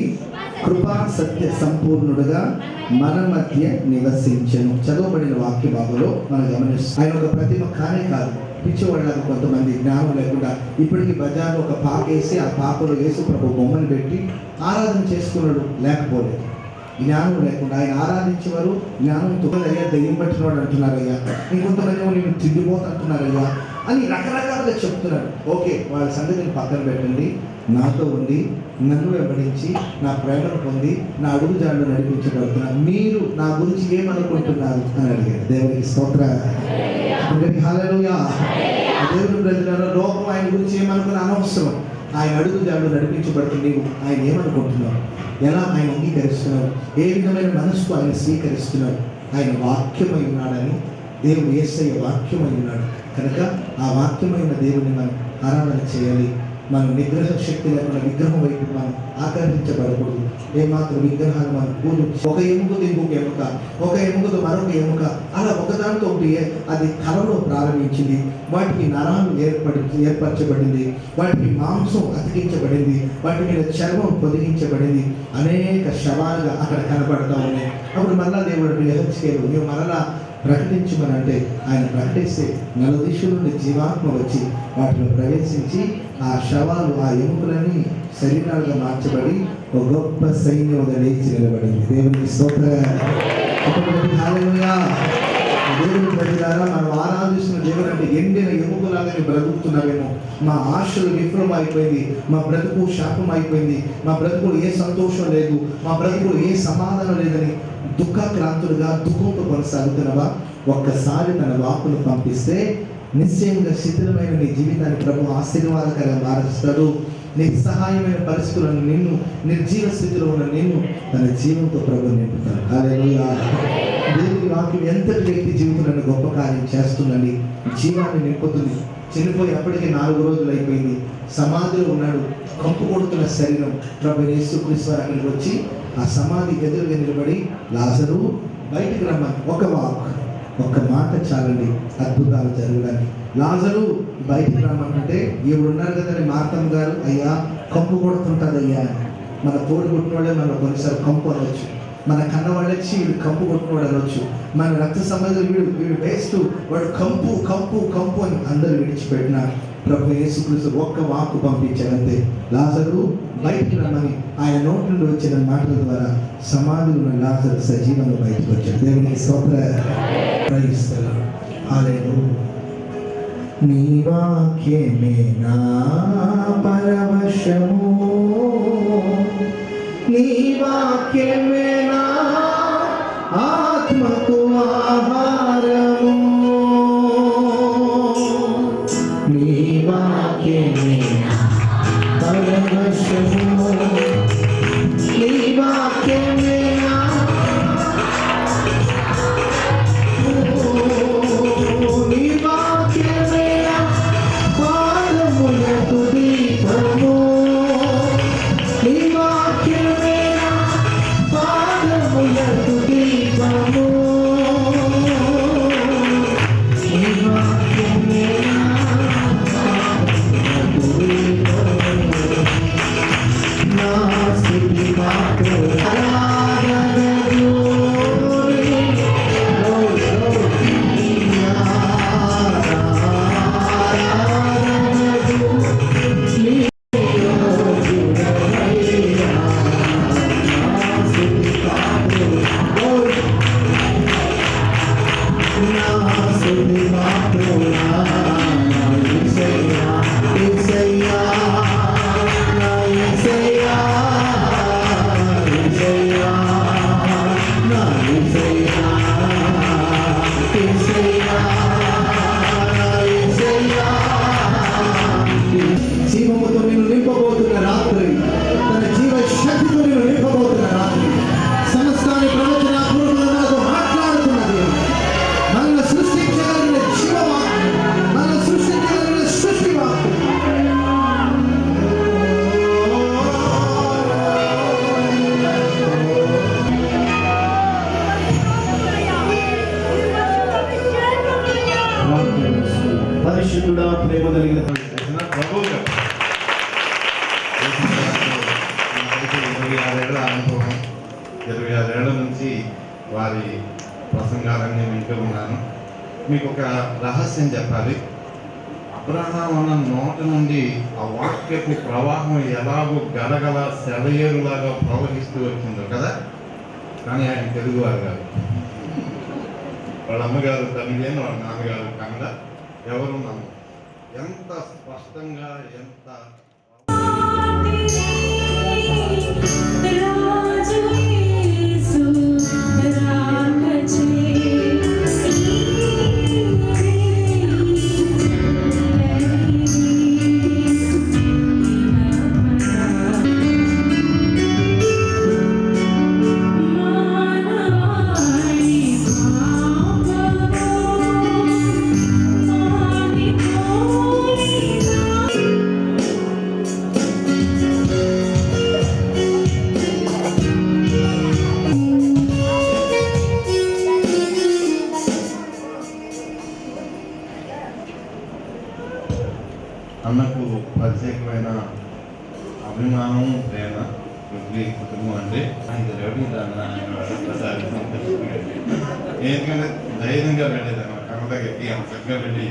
[SPEAKER 8] కృపా సత్య సంపూర్ణుడుగా మన మధ్య నివసించెను. చదవబడిన వాక్య భాగంలో మనం గమనిస్తాం. ఆయన ఒక ప్రతిమ కానే కాదు, పిచ్చివాళ్ళకు కొంతమంది జ్ఞానం లేకుండా ఇప్పటికీ బజార్లో ఒక పాక వేసి ఆ పాకలో యేసు ప్రభు బొమ్మను పెట్టి ఆరాధన చేసుకున్నాడు. లేకపోలేదు, జ్ఞానం లేకుండా ఆయన ఆరాధించేవారు. జ్ఞానంతో అయ్యా దెయ్యం పట్టినవాడు అంటున్నారయ్యా, ఇంకొంతమంది నేను తిండిపోతా అంటున్నారయ్యా అని రకరకాలుగా చెప్తున్నాడు. ఓకే, వాళ్ళ సంగతిని పక్కన పెట్టండి. నాతో ఉండి నన్ను వెంబడించి నా ప్రేమను పొంది నా అడుగుజాడలు నడిపించబడుతున్నారు. మీరు నా గురించి ఏమనుకుంటున్నారు అని అడిగారు. దేవునికి స్తోత్ర. హల్లెలూయా. దేవుని ప్రజలలో లోకం ఆయన గురించి ఏమనుకున్న అనవసరం. ఆయన అడుగుజాడలు నడిపించబడుతుంది. నీవు ఆయన ఏమనుకుంటున్నావు, ఎలా ఆయన అంగీకరిస్తున్నావు, ఏ విధమైన మనసుకు ఆయన స్వీకరిస్తున్నాడు. ఆయన వాక్యమై ఉన్నాడని, దేవుడు యేసయ్య వాక్యమై ఉన్నాడు కనుక ఆ వాక్యమైన దేవుని మనం ఆరాధన చేయాలి. మనం నిగ్రహ శక్తి లేకుండా విగ్రహం వైపు మనం ఆకర్షించబడకూడదు. ఏమాత్రం విగ్రహాలు మనం పూజ, ఒక ఎముకతో ఇంకొక ఎముక, ఒక ఎముకతో మరొక ఎముక, అలా ఒకదానితో ఒకటి అది కలలో ప్రారంభించింది. వాటికి నరాలు ఏర్పరచబడింది, వాటికి మాంసం అతికించబడింది, వాటి మీద చర్మం పొదిగించబడింది. అనేక శవాలుగా అక్కడ కనబడతా ఉన్నాయి. అప్పుడు మరలా దేవుడు యెహెజ్కేలు నువ్వు మరలా ప్రకటించమని అంటే ఆయన ప్రకటిస్తే నలుదిశల నుండి జీవాత్మ వచ్చి వాటిలో ప్రవేశించి ఆ శవాలు, ఆ ఎముకలని శరీరాలుగా మార్చబడి ఒక గొప్ప సైన్యంగా లేచి నిలబడింది. దేవునికి స్తోత్రం. హల్లెలూయా. దేవుని ప్రజలారా, మనం ఆరాధిస్తున్న దేవుడు అంటే ఎండిన ఎముకలాగానే బ్రతుకుతున్నామేమో. మా ఆశలు విఫలం అయిపోయింది, మా బ్రతుకు శాపం అయిపోయింది, మా బ్రతుకులు ఏ సంతోషం లేదు, మా బ్రతుకులు ఏ సమాధానం లేదని దుఃఖక్రాంతులుగా దుఃఖంతో కొనసాగుతున్నావా? ఒక్కసారి తన వాక్కును పంపిస్తే నిశ్చయంగా శిథిలమైన నీ జీవితాన్ని ప్రభు ఆశీర్వాదకరంగా మారుస్తాడు. నిస్సహాయమైన పరిస్థితులను, నిన్ను నిర్జీవ స్థితిలో ఉన్న నిన్ను తన జీవంతో ప్రభు నింపుతాడు. హల్లెలూయా. దేవుని వాక్యం ఎంతటి వ్యక్తి జీవితంలో గొప్ప కార్యం చేస్తుందని జీవాన్ని నింపుతుంది. చనిపోయి అప్పటికే 4 రోజులు అయిపోయింది, సమాధిలో ఉన్నాడు, కంపు కొడుతున్న శరీరం. ప్రభు యేసుక్రీస్తు అక్కడికి వచ్చి ఆ సమాధి ఎదురుగా నిలబడి లాజరు బయటికి రమ్మని ఒక్క మాట చాలండి అద్భుతాలు జరగడానికి. లాజరు బయటికి రమ్మంటే ఈవిడ ఉన్నారు కదండి మార్తమ్మ గారు, అయ్యా కంపు కొడుతుంటుంది అయ్యా అని. మన తోడు కొట్టిన వాళ్ళే మనం కొన్నిసార్లు కంపు అనవచ్చు, మన కన్న వాళ్ళొచ్చి వీడు కంపు కొట్టినవాడు అనవచ్చు, మన రక్త సంబంధులు వీడు వేస్ట్, వాడు కంపు కంపు కంపు అని అందరూ విడిచిపెట్టిన ప్రభు యేసుక్రీస్తు ఒక్క వాక్కు పంపించాడంతే. లాజరు బయటికి రమ్మని ఆయన నోటి నుండి వచ్చిన మాటల ద్వారా సమాధిలో ఉన్న లాజరు సజీవంగా బయటకు వచ్చాడు. దేవునికి స్తోత్రం. హల్లెలూయా. నీ వాక్యమే నా పరవశము, నీ వాక్యమే నా ఆత్మకు ఆహారము, నీ వాక్యమే నా పరవశము, నీ వాక్యమే నా నీ వాక్యమే నా పాదములకు దీపము, నీ వాక్యమే నా
[SPEAKER 4] పరిశుద్ధుడా ప్రేమ కలిగిన
[SPEAKER 3] ప్రభువు గారు. నాకైతే 26 ఏళ్ళ అనుభవం, 26 ఏళ్ల నుంచి వారి ప్రసంగాలన్నీ వింటూ ఉన్నాను. మీకు ఒక రహస్యం చెప్పాలి. అబ్రహాం అన్న నోట నుండి ఆ వాక్యపు ప్రవాహం ఎలాగో గలగల సెలయేరులాగా ప్రవహిస్తూ వచ్చిందో కదా. కానీ ఆయన తెలుగువారు కాదు. వాళ్ళ అమ్మగారు తమిళేను, వాళ్ళ నాన్నగారు కన్నడ. ఎవరు నమ్మ ఎంత స్పష్టంగా ఎంత అన్నకు ప్రత్యేకమైన అభిమానం, ప్రేమ. రుద్రి కుటుంబం అంటే ఆయన రవిదాన్ని ఆయన ఒకసారి ఎందుకంటే ధైర్యంగా వెళ్ళేదాన్ని కన్నడకి ఎక్కి అంత చక్కగా వెళ్ళి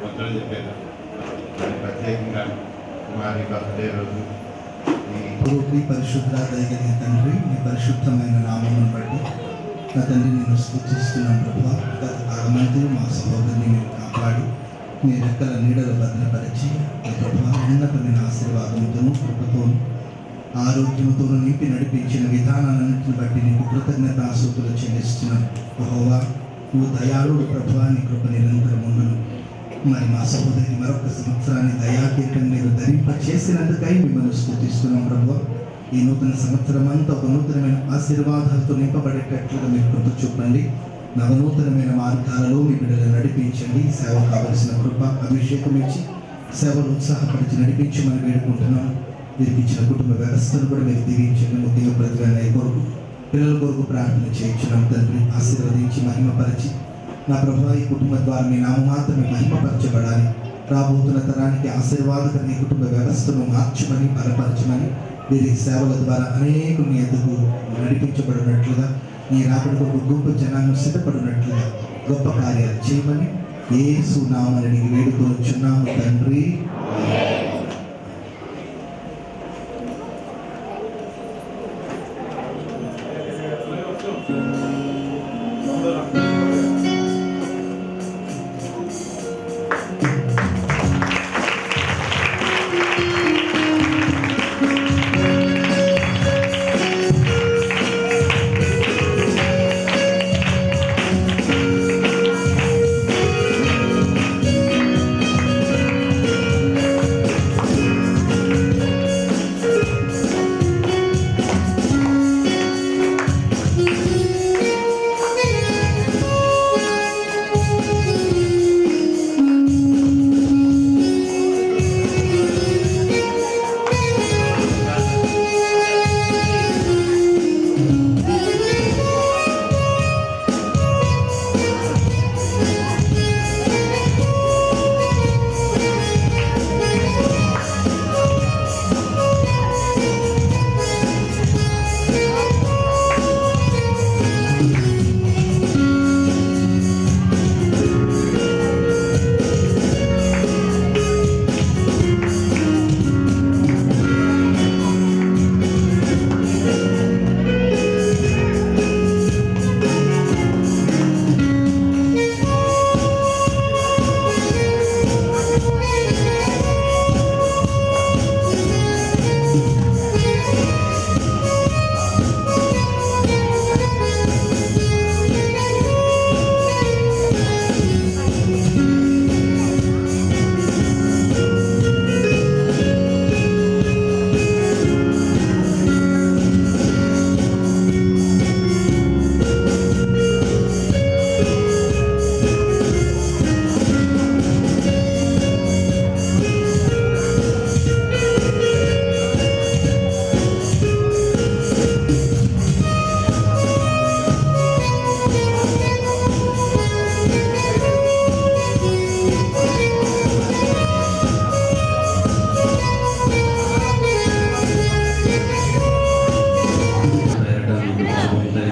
[SPEAKER 3] ఒత్తిడి చెప్పేది. అది ప్రత్యేకంగా కుమారి బర్త్డే రోజు
[SPEAKER 8] ప్రభుకి పరిశుద్ధ దయగలిగిన తండ్రి, నీ పరిశుద్ధమైన నామమును బట్టి నా తండ్రి నేను స్తుతిస్తున్నాను ప్రభా. గత కాలమంతా మా సహోదరిని మీరు కాపాడి మీ రెక్కల నీడలు భద్రపరిచి నా ప్రభా ఉన్నతమైన ఆశీర్వాదంతోనూ కృపతోనూ ఆరోగ్యంతోనూ నింపి నడిపించిన విధానాలన్నింటిని బట్టి నీకు కృతజ్ఞతాస్తుతులు చెల్లిస్తున్నాను. యెహోవా, నువ్వు దయాళుడు ప్రభా, నీ కృప నిరంతరం ఉండును. మరి మా సహోదరి మరొక సంవత్సరాన్ని దయాకీర్తం మీరు ధరింప చేసినందుకై మిమ్మల్ని స్తుతిస్తున్నాం ప్రభు. ఈ నూతన సంవత్సరం అంతా ఒక నూతనమైన ఆశీర్వాదాలతో నింపబడేటట్లుగా మీరు కృప చూపండి. నవనూతనమైన మార్గాలలో మీ బిడ్డలు నడిపించండి. సేవ కావలసిన కృప అభిషేకం ఇచ్చి సేవలు ఉత్సాహపరిచి నడిపించమని వేడుకుంటున్నాం. వీరికి ఇచ్చిన కుటుంబ వ్యవస్థను కూడా మీరు దీవించండి. ముఖ్యంగా ప్రతిగా కొరకు పిల్లల కొరకు ప్రార్థన చేయించున్నాం తండ్రి. ఆశీర్వదించి మహిమపరిచి నా ప్రభు ఈ కుటుంబం ద్వారా మీ నామ మాత్రమే మహిమపరచబడాలి. రాబోతున్న తరానికి ఆశీర్వాదకర ఈ కుటుంబ వ్యవస్థను మార్చమని బలపరచమని వీరి సేవల ద్వారా అనేకులు మీ ఎదుగు నడిపించబడినట్లుగా ఈ రాబడికి ఒక గొప్ప జనాన్ని సిద్ధపడినట్లుగా గొప్ప కార్యాలు చేయమని యేసు నామమున వేడుకొనుచున్నాము తండ్రి.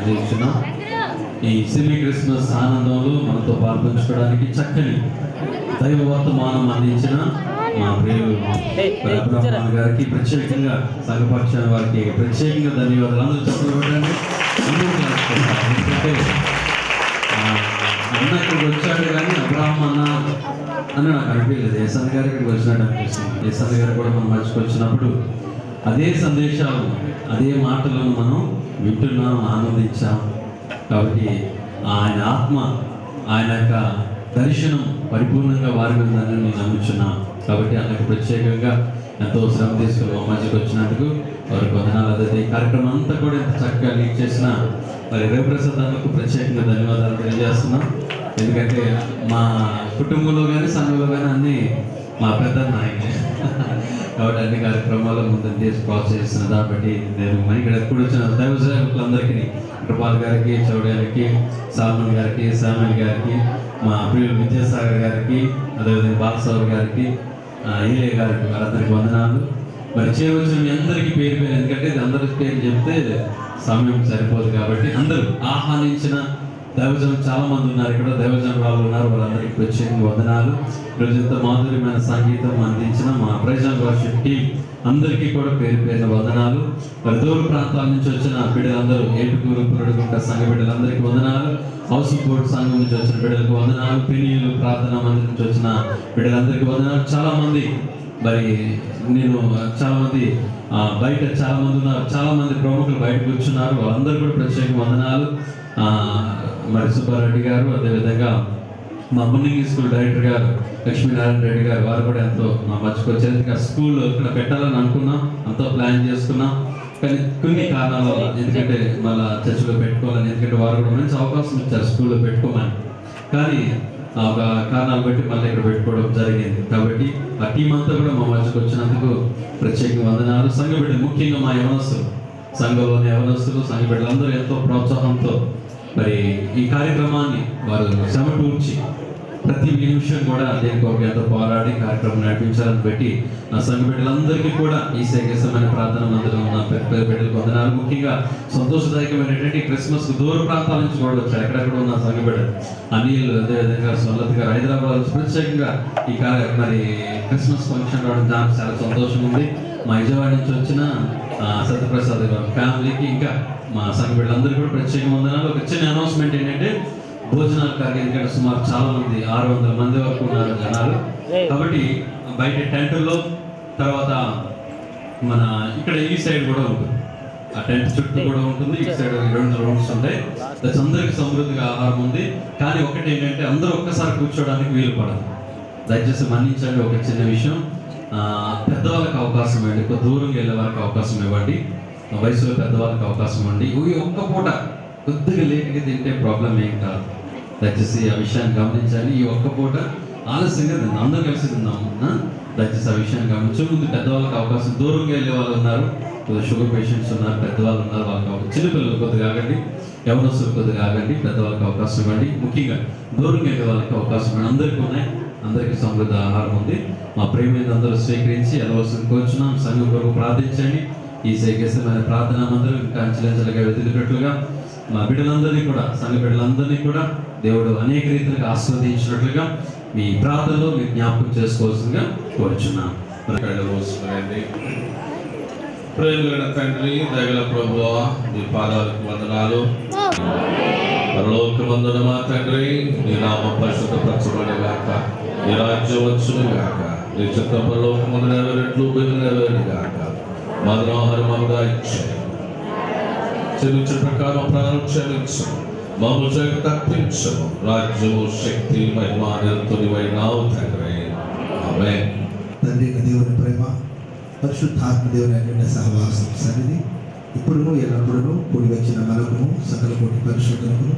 [SPEAKER 1] తెలియజేస్తున్నాం. ఈ సెమీ క్రిస్మస్ ఆనందంలో మనతో పాల్పంచుకోవడానికి చక్కని దైవ వర్తమానం అందించిన మా ప్రియులు బ్రహ్మ గారికి ప్రత్యేకంగా సంఘపక్షాన్ని వారికి ప్రత్యేకంగా ధన్యవాదాలు. అందరూ చెప్పలు పెట్టండి. ఎందుకంటే అన్న ఇక్కడికి వచ్చాడు కానీ అబ్రాహ్మ అన్న నాకు అనిపించలేదు. ఏసన్న గారు ఇక్కడికి వచ్చినట్టు అనిపిస్తుంది. ఏసన్న గారు కూడా మనం మర్చికొచ్చినప్పుడు అదే సందేశాలు అదే మాటలను మనం వింటున్నాం, ఆనందించాం. కాబట్టి ఆయన ఆత్మ ఆయన యొక్క దర్శనం పరిపూర్ణంగా వారి మీద నేను నమ్ముచున్నాను. కాబట్టి అన్నకు ప్రత్యేకంగా ఎంతో శ్రమ తీసుకుని మా మధ్యకి వచ్చినందుకు వారికి వందనాలు. అదే ఈ కార్యక్రమం అంతా కూడా ఎంత చక్కగా లీడ్ చేసిన మరి రవిప్రసాద్ అన్నకు ప్రత్యేకంగా ధన్యవాదాలు తెలియజేస్తున్నాం. ఎందుకంటే మా కుటుంబంలో కానీ సంఘంలో కానీ అన్నీ మా పెద్ద నాయనే కాబట్టి అన్ని కార్యక్రమాల్లో ముందు తీసి ప్రోత్సహిస్తున్న కాబట్టి నేను ఇక్కడ ఎప్పుడు వచ్చిన దైవ సేవకులందరికీ కృపాల్ గారికి, చౌడయానికి, సాల్మన్ గారికి, శామ్యుల్ గారికి, మా ప్రియులు విద్యాసాగర్ గారికి, అదేవిధంగా బాలసాగర్ గారికి, ఈలే గారికి వారందరికీ వందనాలు. మరి చేయవలసిన మీ అందరికీ పేరు పేరు, ఎందుకంటే అందరికి పేరు చెప్తే సమయం సరిపోదు కాబట్టి అందరూ ఆహ్వానించిన దైవజనం చాలా మంది ఉన్నారు. ఇక్కడ దైవజనం వాళ్ళు ఉన్నారు. వాళ్ళందరికీ ప్రత్యేకంగా వందనాలు. ఈరోజు ఇంత మాధుర్యమైన సంగీతం అందించిన మా ప్రెజెంట్ వర్షిప్ టీం అందరికీ కూడా పేరు పేరున వందనాలు. మరి దూర ప్రాంతాల నుంచి వచ్చిన బిడ్డలందరూ ఏటుకూరు, పురుడుగుంట సంఘ బిడ్డలందరికీ వందనాలు. హౌస్ బోర్డ్ సంఘం నుంచి వచ్చిన బిడ్డలకు వందనాలు. పెనీలు ప్రార్థనా మందిరం నుంచి వచ్చిన బిడ్డలందరికీ వందనాలు. చాలా మంది మరి నేను చాలా మంది బయట చాలా మంది ఉన్నారు. చాలా మంది ప్రముఖులు బయట కూర్చున్నారు. వాళ్ళందరూ కూడా ప్రత్యేక వందనాలు. మరి సుబ్బారెడ్డి గారు, అదేవిధంగా మా మున్నింగి స్కూల్ డైరెక్టర్ గారు లక్ష్మీనారాయణ రెడ్డి గారు, వారు కూడా ఎంతో మా మర్చిపోయారు. స్కూల్ ఇక్కడ పెట్టాలని అనుకున్నాం, ఎంతో ప్లాన్ చేసుకున్నాం. కానీ కొన్ని కారణాల వల్ల, ఎందుకంటే మళ్ళీ చర్చిలో పెట్టుకోవాలని, ఎందుకంటే వారు కూడా మంచి అవకాశం ఇచ్చారు స్కూల్లో పెట్టుకోమని. కానీ ఒక కారణాలు బట్టి మళ్ళీ ఇక్కడ పెట్టుకోవడం జరిగింది. కాబట్టి ఆ టీం అంతా కూడా మా మధ్యకు వచ్చినందుకు ప్రత్యేక వందనాలు. సంఘ బిడ్డలు, ముఖ్యంగా మా యవనస్తులు, సంఘంలోని యవనస్తులు, సంఘ బిడ్డలందరూ ఎంతో ప్రోత్సాహంతో మరి ఈ కార్యక్రమాన్ని వారు సమకూర్చి ప్రతి నిమిషం కూడా దేని కొరకు ఎంతో పోరాడి కార్యక్రమం నడిపించాలని పెట్టి నా సంఘ బిడ్డలందరికీ కూడా ఈ సేకరమైన ప్రార్థన మందిరం ఉన్న పెద్ద బిడ్డలకు వందనాలు. ముఖ్యంగా సంతోషదాయకమైనటువంటి క్రిస్మస్ దూర ప్రాంతాల నుంచి కూడా వచ్చారు. ఎక్కడెక్కడ ఉన్న సంఘ బిడ్డలు అనిల్, అదేవిధంగా సొల్లత్ గారు హైదరాబాద్ నుంచి ప్రత్యేకంగా ఈ మరి క్రిస్మస్ ఫంక్షన్ రావడం దానికి చాలా సంతోషం ఉంది. మా విజయవాడ నుంచి వచ్చిన సత్యప్రసాద్ గారు ఫ్యామిలీకి, ఇంకా మా సంఘ బిడ్డలందరికీ కూడా ప్రత్యేక వందనాలు. ఒక చిన్న అనౌన్స్మెంట్ ఏంటంటే భోజనాలు కాదు, ఎందుకంటే సుమారు చాలా మంది 600 మంది వరకు ఉన్నారు జనాలు. కాబట్టి బయట టెంట్లో, తర్వాత మన ఇక్కడ ఈ సైడ్ కూడా ఉంటుంది, ఆ టెంట్ చుట్టూ కూడా ఉంటుంది. ఈ సైడ్ 2 రౌండ్స్ ఉంటాయి. అందరికి సమృద్ధిగా ఆహారం ఉంది. కానీ ఒకటి ఏంటంటే అందరూ ఒక్కసారి కూర్చోడానికి వీలు పడదు. దయచేసి మన్నించండి. ఒక చిన్న విషయం, పెద్దవాళ్ళకి అవకాశం ఇవ్వండి, కొద్ది దూరంగా వెళ్ళే వారికి అవకాశం ఇవ్వండి, వయసులో పెద్దవాళ్ళకి అవకాశం ఇవ్వండి. ఈ ఒక్క పూట కొద్దిగా లేట్గా తింటే ప్రాబ్లం ఏం కాదు. దయచేసి ఆ విషయాన్ని గమనించాలి. ఈ ఒక్క పూట ఆలస్యంగా తిందాం, అందరూ కలిసి తిందాము. దయచేసి ఆ విషయాన్ని గమనించే ముందు పెద్దవాళ్ళకి అవకాశం, దూరంగా వెళ్ళే వాళ్ళు ఉన్నారు, కొద్దిగా షుగర్ పేషెంట్స్ ఉన్నారు, పెద్దవాళ్ళు ఉన్నారు, వాళ్ళకి అవకాశం, చిన్నపిల్లలు కొద్దిగా ఆగండి, యవనస్తులు కొద్దిగా ఆగండి, పెద్దవాళ్ళకి అవకాశం ఇవ్వండి. ముఖ్యంగా దూరంగా వెళ్ళే వాళ్ళకి అవకాశం ఇవ్వండి. అందరికీ ఉన్నాయి, అందరికీ సమృద్ధ ఆహారం ఉంది. మా ప్రేమైన అందరూ స్వీకరించి వెళ్ళవలసింది కోరుచున్నాం. సంఘం కొరకు ప్రార్థించండి. ఈ సేకరమైన ప్రార్థనా మందిరం ఇంకా అంచెలంచెలుగా వెతుకున్నట్లుగా మా బిడ్డలందరినీ కూడా, సంఘ బిడ్డలందరినీ కూడా దేవుడు అనేక రీతిగా ఆస్వాదించినట్లుగా మీ ప్రార్థనలో మీరు జ్ఞాపకం చేసుకోవాల్సిందిగా కోరుచున్నాం.
[SPEAKER 9] ప్రేమగల తండ్రి, దయగల ప్రభువా, మీ పాదాలకు వందనాలు. పరలోకమందున మా తండ్రి, నీ నామం పరిశుద్ధపరచబడేగాక, నీ రాజ్యం వచ్చునుగాక, నీ చిత్తం పరలోకమందు నెరవేరినట్లు భూమి నెరవేరుగాక. మధురాహారం మాకు ఇచ్చేయి, క్షమించిన ప్రకారం ప్రాణం క్షమించు, మమ్ము చేత తప్పించము. రాజ్యము, శక్తి, మహిమ నిరంతరమైనావు తండ్రి. ఆమేన్.
[SPEAKER 8] తండ్రి దేవుని ప్రేమ, పరిశుద్ధాత్మ దేవుని అన్యోన్య సహవాసం సన్నిధి ఇప్పుడును ఎల్లప్పుడూ కూడి వచ్చిన మనకును సకల కోటి పరిశుద్ధులకు,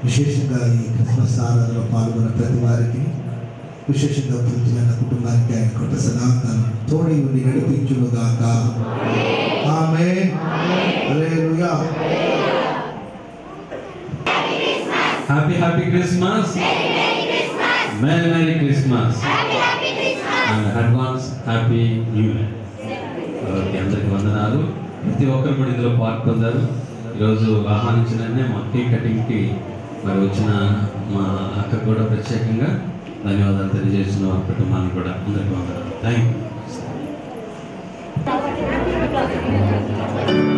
[SPEAKER 8] విశేషంగా ఈ క్రిస్మస్ ఆరాధనలో పాల్గొన్న ప్రతి వారికి, విశేషంగా పూర్తిమైన కుటుంబానికి ఆయన కృప సదాకాలం తోడి ఉండి నడిపించునుగాక. Amen. Hallelujah.
[SPEAKER 1] Happy happy Christmas, merry merry Christmas and advance happy new year. అందరికి వందనాలు. ప్రతి ఒక్కరు కూడా ఇందులో పాల్పొందారు. ఈరోజు ఆహ్వానించిన వెంటనే మా కేక్ కటింగ్కి మరి వచ్చిన మా అక్క కూడా ప్రత్యేకంగా ధన్యవాదాలు తెలియజేసిన వారి కుటుంబానికి కూడా అందరికీ వందనాలు. Thank you.